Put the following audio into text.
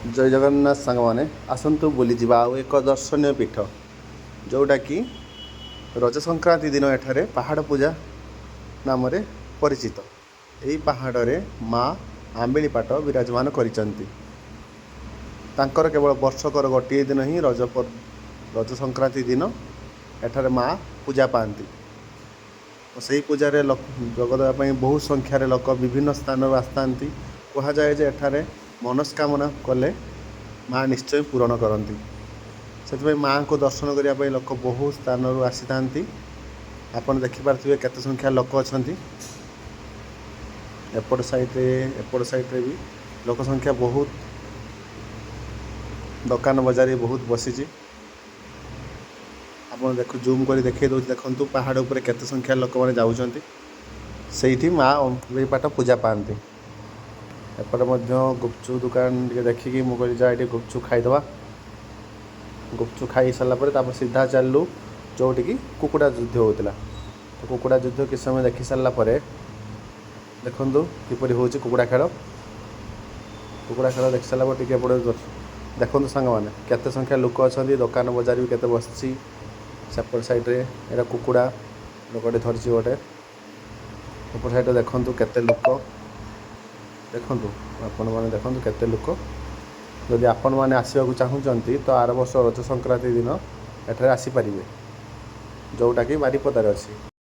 जय जगन्नाथ सांग मैंने आसतु बुली जा एक दर्शनीय पीठ जोटा कि रज संक्रांति दिन एठारे पहाड़ पूजा नाम परिचित। यही पहाड़े माँ आंबिलीपाट विराजमान करिचंती। तांकर केवल वर्षकर गोटे दिन ही रज संक्रांति दिन एठारे माँ पूजा पाती। से पूजा जोगदेवाई बहुत संख्यार लोक विभिन्न स्थान आसता। कहुए जे एठारे मनस्कामना कले माँ निश्चय पूरण करती। से माँ को दर्शन करने लोक बहुत स्थान आसी था। आपड़ देखिपे केते संख्या लोक अच्छा एपट साइड्रे भी लोक संख्या बहुत। दुकान बजार बहुत बसी। आप देख जूम कर देखा देखु पहाड़ उपर केते संख्या लोक मैंने जाऊँच से माँ अम्बिलीपाट पूजा पाती। एपटे गुपचुप दुकान देखिकी मुझे जा गुपचुप खाईदे। गुपचुप खाई सारापर सीधा चलू जोटि कुकुड़ा युद्ध होता। तो कुकुड़ा युद्ध किस समय देखी सारापर देखु किपर हो कुकुड़ा खेल। कुकुड़ा खेल देखी सारापर टे देखु सांग मैंने केते संख्या लोक अच्छा। दुकान बजार भी केते बसी। सेपट साइड्रे एटा कुकुड़ा लोकटे धरची गोटे। सेपट साइड देखु केते लोक देखु आपण मैंने देखु केते लोक। जदि आपण मैंने आसवाक चाहूँगी तो आर वर्ष रज संक्रांति दिन एठारे आसीपारे जोटा कि बारिपदार अच्छी।